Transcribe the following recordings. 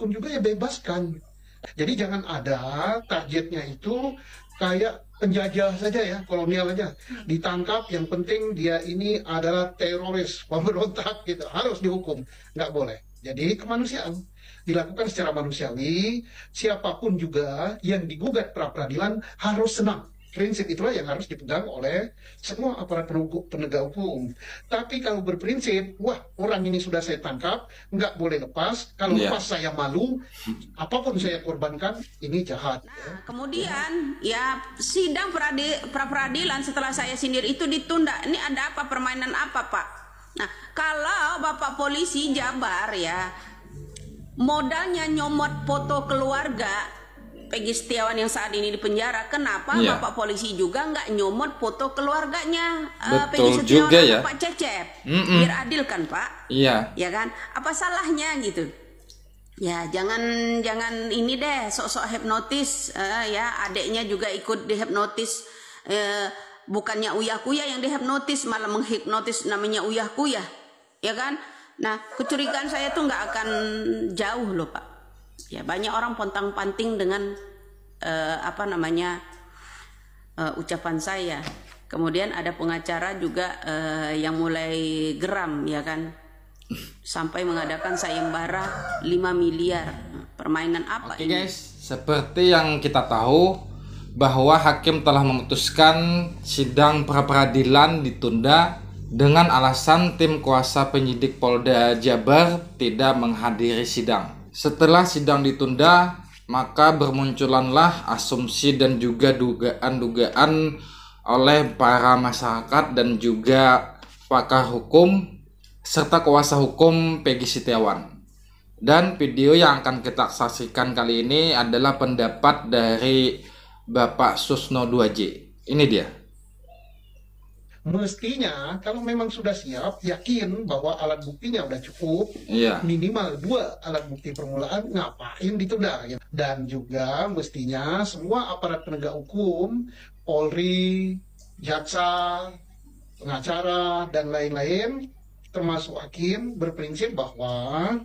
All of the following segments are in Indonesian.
siapapun juga ya bebaskan. Jadi jangan ada targetnya itu kayak penjajah saja ya, kolonial aja. Ditangkap, yang penting dia ini adalah teroris, pemberontak gitu. Harus dihukum, nggak boleh. Jadi kemanusiaan dilakukan secara manusiawi, siapapun juga yang digugat pra peradilan harus senang. Prinsip itulah yang harus dipegang oleh semua aparat penegak hukum. Tapi kalau berprinsip, wah orang ini sudah saya tangkap, nggak boleh lepas. Kalau lepas saya malu, apapun saya korbankan, ini jahat. Nah, kemudian ya sidang pra peradilan setelah saya sindir itu ditunda. Ini ada apa, permainan apa Pak? Nah, kalau Bapak Polisi Jabar ya modalnya nyomot foto keluarga Peggy Setiawan yang saat ini di penjara, kenapa Bapak Polisi juga nggak nyomot foto keluarganya Peggy Setiawan sama Pak Cecep? Biar adil kan Pak? Iya. Ya kan? Apa salahnya gitu? Ya jangan ini deh sok-sok hipnotis ya, adiknya juga ikut dihipnotis, bukannya Uyah Kuyah yang dihipnotis, malah menghipnotis namanya Uyah Kuyah, ya kan? Nah kecurigaan saya tuh nggak akan jauh loh Pak. Ya banyak orang pontang-panting dengan ucapan saya. Kemudian ada pengacara juga yang mulai geram ya kan, sampai mengadakan sayembara 5 miliar. Permainan apa ini? Guys, seperti yang kita tahu bahwa hakim telah memutuskan sidang pra peradilan ditunda dengan alasan tim kuasa penyidik Polda Jabar tidak menghadiri sidang. Setelah sidang ditunda, maka bermunculanlah asumsi dan juga dugaan-dugaan oleh para masyarakat dan juga pakar hukum serta kuasa hukum Peggy Setiawan. Dan video yang akan kita saksikan kali ini adalah pendapat dari Bapak Susno 2J. Ini dia. Mestinya kalau memang sudah siap, yakin bahwa alat buktinya udah cukup, minimal 2 alat bukti permulaan, ngapain ditunda? Dan juga mestinya semua aparat penegak hukum, Polri, jaksa, pengacara, dan lain-lain, termasuk hakim, berprinsip bahwa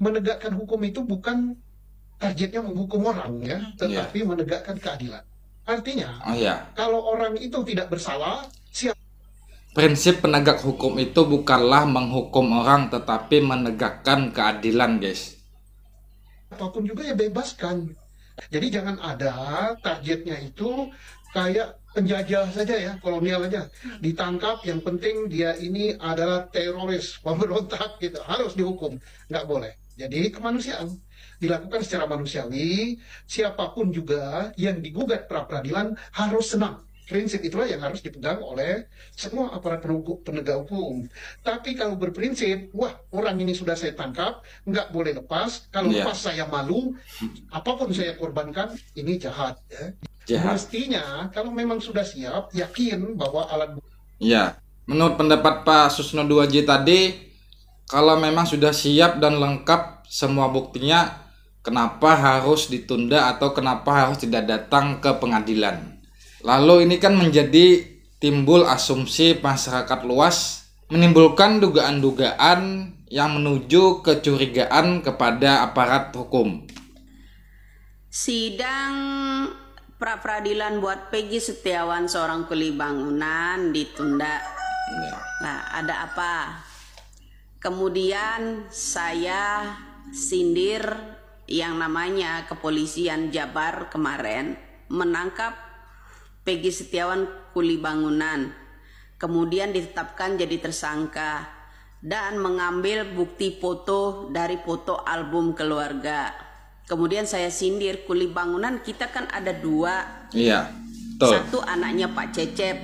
menegakkan hukum itu bukan targetnya menghukum orang ya, tetapi menegakkan keadilan. Artinya, kalau orang itu tidak bersalah, prinsip penegak hukum itu bukanlah menghukum orang, tetapi menegakkan keadilan, guys. Apapun juga ya bebaskan. Jadi jangan ada targetnya itu kayak penjajah saja ya, kolonial aja. Ditangkap, yang penting dia ini adalah teroris, pemberontak gitu. Harus dihukum, nggak boleh. Jadi kemanusiaan dilakukan secara manusiawi, siapapun juga yang digugat pra peradilan harus senang. Prinsip itulah yang harus dipegang oleh semua aparat penegak hukum. Tapi kalau berprinsip, wah orang ini sudah saya tangkap, nggak boleh lepas. Kalau lepas saya malu, apapun saya korbankan, ini jahat. Mestinya kalau memang sudah siap, yakin bahwa alat bukti. Ya, menurut pendapat Pak Susno 2J tadi, kalau memang sudah siap dan lengkap semua buktinya, kenapa harus ditunda atau kenapa harus tidak datang ke pengadilan? Lalu ini kan menjadi timbul asumsi masyarakat luas, menimbulkan dugaan-dugaan yang menuju kecurigaan kepada aparat hukum. Sidang pra peradilan buat Peggy Setiawan seorang kuli bangunan ditunda. Nah, ada apa? Kemudian saya sindir yang namanya kepolisian Jabar kemarin menangkap Peggy Setiawan kuli bangunan, kemudian ditetapkan jadi tersangka dan mengambil bukti foto dari foto album keluarga. Kemudian saya sindir, kuli bangunan kita kan ada 2. Iya, betul. Satu anaknya Pak Cecep,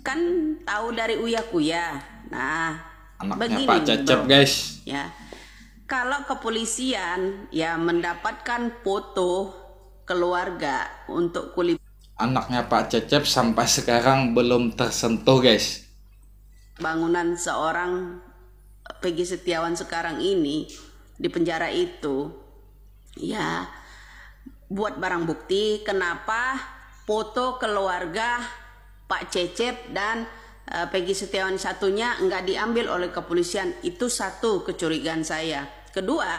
kan tahu dari Uyah Kuyah. Nah, anaknya begini Pak Cecep guys. Ya, kalau kepolisian ya mendapatkan foto keluarga untuk kuli, anaknya Pak Cecep sampai sekarang belum tersentuh guys. Bangunan seorang Peggy Setiawan sekarang ini di penjara itu, ya buat barang bukti. Kenapa foto keluarga Pak Cecep dan Peggy Setiawan satunya nggak diambil oleh kepolisian? Itu satu kecurigaan saya. Kedua,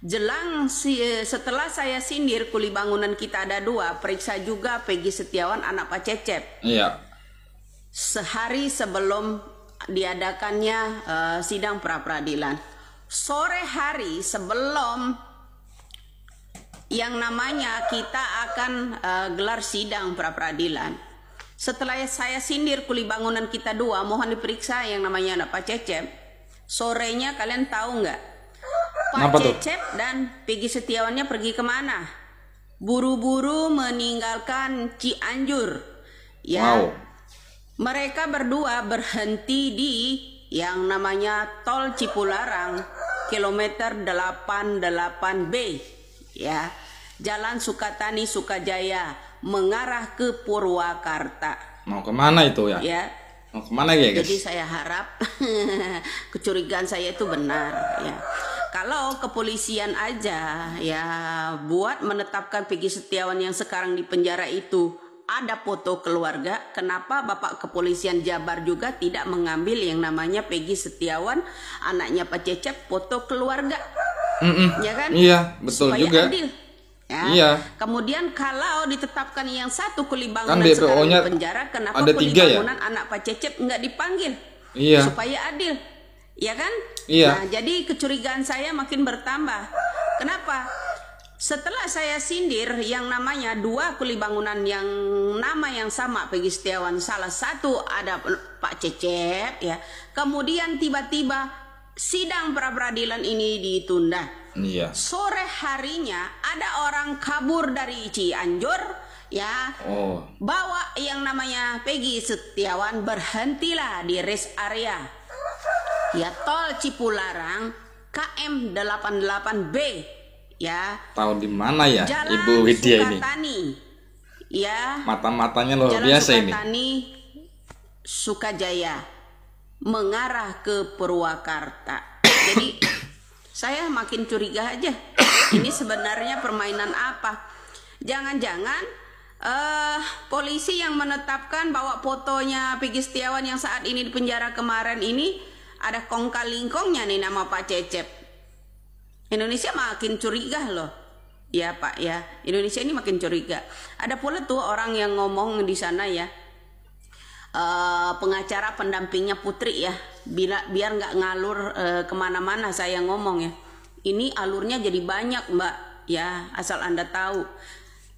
Setelah saya sindir kuli bangunan kita ada 2, periksa juga Peggy Setiawan anak Pak Cecep. Iya. Sehari sebelum diadakannya sidang pra peradilan, sore hari sebelum yang namanya kita akan gelar sidang pra peradilan, setelah saya sindir kuli bangunan kita 2, mohon diperiksa yang namanya anak Pak Cecep. Sorenya kalian tahu nggak? Pak Cecep dan Peggy Setiawannya pergi kemana? Buru-buru meninggalkan Cianjur. Ya. Wow. Mereka berdua berhenti di yang namanya Tol Cipularang, kilometer 88B. Ya. Jalan Sukatani Sukajaya mengarah ke Purwakarta. Mau kemana itu ya? Ya. Mau kemana ya, guys? Jadi saya harap kecurigaan saya itu benar ya. Kalau kepolisian aja ya buat menetapkan Peggy Setiawan yang sekarang di penjara itu ada foto keluarga, kenapa Bapak Kepolisian Jabar juga tidak mengambil yang namanya Peggy Setiawan anaknya Pak Cecep foto keluarga? Ya kan? Iya, betul supaya juga. Adil. Ya. Iya. Kemudian kalau ditetapkan yang satu kuli Kan bangunan sekarang DPO-nya di penjara, kenapa ada kuli 3 ya? bangunan anak Pak Cecep nggak dipanggil? Iya. Supaya adil, ya kan? Iya. Nah, jadi kecurigaan saya makin bertambah. Kenapa? Setelah saya sindir yang namanya 2 kuli bangunan yang nama yang sama Peggy Setiawan, salah satu ada Pak Cecep, ya. Kemudian tiba-tiba sidang pra peradilan ini ditunda. Iya. Sore harinya ada orang kabur dari Cianjur, ya. Oh. Bawa yang namanya Peggy Setiawan, berhentilah di rest area ya Tol Cipularang KM 88B ya. Tahu di mana ya Jalan Ibu Widya ini? Sukatani ya. Mata-matanya luar Jalan biasa ini. Sukatani Sukajaya mengarah ke Purwakarta. Jadi saya makin curiga aja. Ini sebenarnya permainan apa? Jangan-jangan polisi yang menetapkan bahwa fotonya Peggy Setiawan yang saat ini di penjara kemarin ini ada kong kali kongnya nih nama Pak Cecep. Indonesia makin curiga loh. Ya Pak ya, Indonesia ini makin curiga. Ada pula tuh orang yang ngomong di sana ya, pengacara pendampingnya Putri ya, biar nggak ngalur kemana-mana saya ngomong ya. Ini alurnya jadi banyak Mbak ya, asal Anda tahu.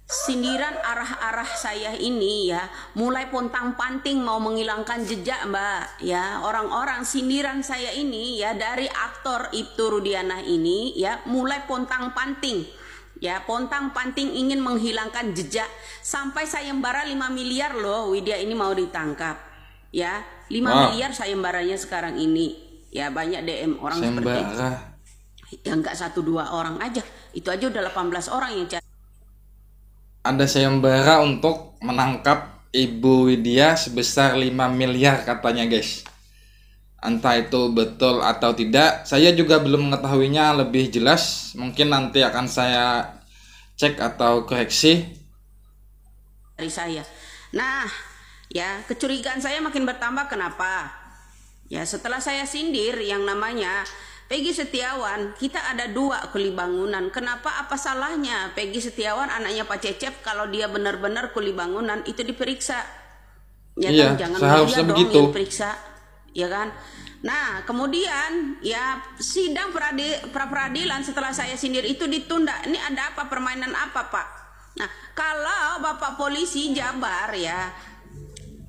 Sindiran arah-arah saya ini ya mulai pontang-panting mau menghilangkan jejak Mbak ya. Orang-orang sindiran saya ini ya dari aktor Ibtu Rudiana ini ya mulai pontang-panting ya, pontang-panting ingin menghilangkan jejak. Sampai sayembara 5 miliar loh Widya ini mau ditangkap ya. 5 miliar sayembaranya sekarang ini ya. Banyak DM orang seperti itu ya, nggak 1-2 orang aja, itu aja udah 18 orang yang cari. Ada sayembara untuk menangkap Ibu Widya sebesar 5 miliar katanya guys. Entah itu betul atau tidak, saya juga belum mengetahuinya lebih jelas. Mungkin nanti akan saya cek atau koreksi dari saya. Nah ya, kecurigaan saya makin bertambah. Kenapa? Ya setelah saya sindir yang namanya Peggy Setiawan, kita ada 2 kuli bangunan. Kenapa? Apa salahnya Peggy Setiawan anaknya Pak Cecep kalau dia benar-benar kuli bangunan itu diperiksa? Ya iya, kan, jangan seharusnya dia begitu. dong yang diperiksa, ya kan? Nah, kemudian ya sidang pra peradilan setelah saya sindir itu ditunda. Ini ada apa, permainan apa, Pak? Nah, kalau Bapak polisi Jabar ya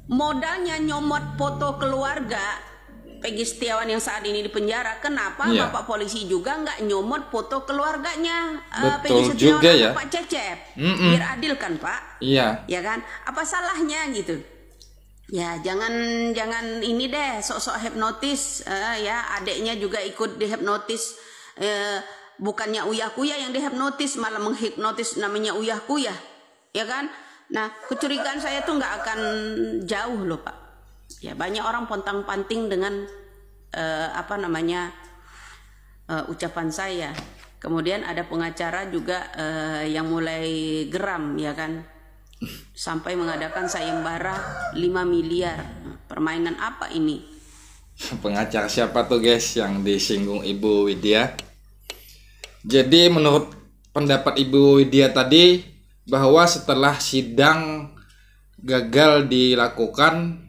modalnya nyomot foto keluarga Peggy Setiawan yang saat ini di penjara, kenapa Bapak polisi juga nggak nyomot foto keluarganya Peggy Setiawan juga ya Pak Cecep? Biar adil kan Pak? Iya. Ya kan? Apa salahnya gitu? Ya jangan ini deh sok-sok hipnotis ya, adeknya juga ikut dihipnotis, bukannya Uyah Kuya yang dihipnotis malah menghipnotis namanya Uyah Kuya, ya kan? Nah kecurigaan saya tuh nggak akan jauh loh Pak. Ya banyak orang pontang-panting dengan ucapan saya. Kemudian ada pengacara juga yang mulai geram ya kan, sampai mengadakan sayembara 5 miliar. Permainan apa ini? Pengacara siapa tuh guys yang disinggung Ibu Widya? Jadi menurut pendapat Ibu Widya tadi, bahwa setelah sidang gagal dilakukan,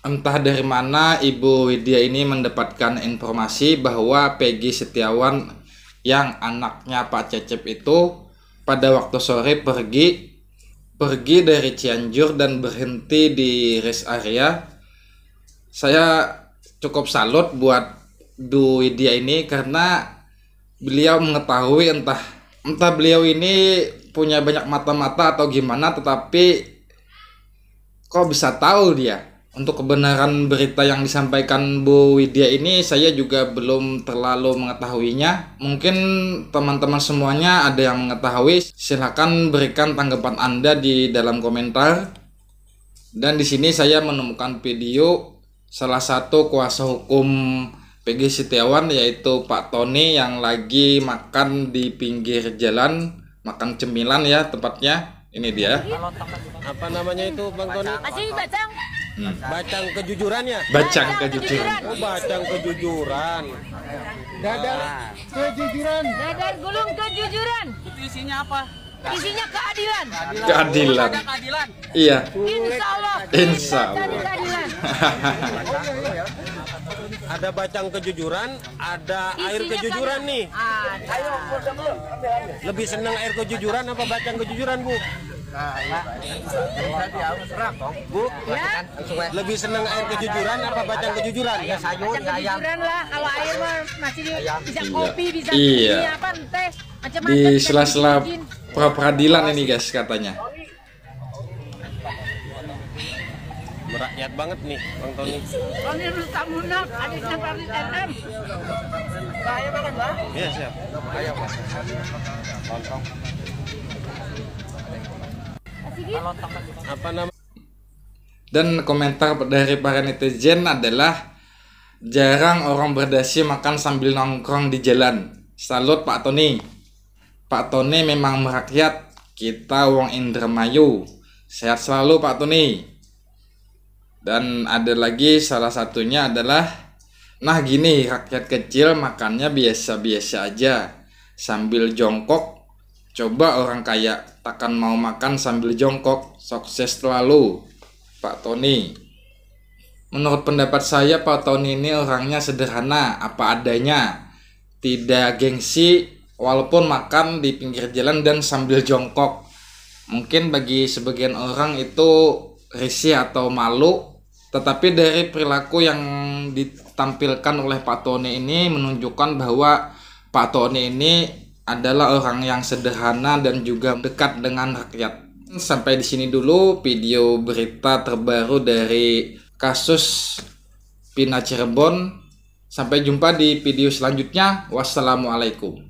entah dari mana Ibu Widya ini mendapatkan informasi bahwa Peggy Setiawan yang anaknya Pak Cecep itu pada waktu sore pergi dari Cianjur dan berhenti di rest area. Saya cukup salut buat Bu Widya ini karena beliau mengetahui, entah beliau ini punya banyak mata-mata atau gimana, tetapi kok bisa tahu dia untuk kebenaran berita yang disampaikan Bu Widya ini. Saya juga belum terlalu mengetahuinya. Mungkin teman-teman semuanya ada yang mengetahui, silahkan berikan tanggapan Anda di dalam komentar. Dan di sini saya menemukan video salah satu kuasa hukum Peggy Setiawan, yaitu Pak Tony, yang lagi makan di pinggir jalan, makan cemilan ya tepatnya. Ini dia. Apa namanya itu Bang Tony? Masih bacang. Bacang kejujuran ya? Bacang kejujuran. Oh, bacang kejujuran. Dadar kejujuran. Dadar gulung kejujuran. Itu isinya apa? Isinya keadilan. Keadilan. Ada keadilan. Iya. Insya Allah. Insya Allah. Cari keadilan. Ada bacang kejujuran, ada air Isinya kejujuran nih. Ada. Lebih seneng air kejujuran apa bacang kejujuran, Bu? Bu, Ya, lebih seneng air kejujuran apa bacang kejujuran? bacang kejujuran lah. Kalau air mah masih bisa kopi, bisa Iya. ini apa teh, macam-macam. Di bisa sela-sela dibikin. pra-peradilan ini guys katanya. Merakyat banget nih, Bang Tony. Oh, ini Rustam Munak, adiknya Farid NM. Saya makan, Mbak. Iya, siap. Ayo, Mas. Apa nama? Dan komentar dari para netizen adalah, jarang orang berdasi makan sambil nongkrong di jalan. Salut Pak Tony. Pak Tony memang merakyat, kita wong Indramayu. Sehat selalu Pak Tony. Dan ada lagi, salah satunya adalah, nah gini, rakyat kecil makannya biasa-biasa aja sambil jongkok. Coba orang kaya takkan mau makan sambil jongkok. Sukses selalu Pak Tony. Menurut pendapat saya, Pak Tony ini orangnya sederhana, apa adanya, tidak gengsi, walaupun makan di pinggir jalan dan sambil jongkok. Mungkin bagi sebagian orang itu risih atau malu, tetapi dari perilaku yang ditampilkan oleh Pak Tony ini menunjukkan bahwa Pak Tony ini adalah orang yang sederhana dan juga dekat dengan rakyat. Sampai di sini dulu video berita terbaru dari kasus Pina Cirebon. Sampai jumpa di video selanjutnya. Wassalamualaikum.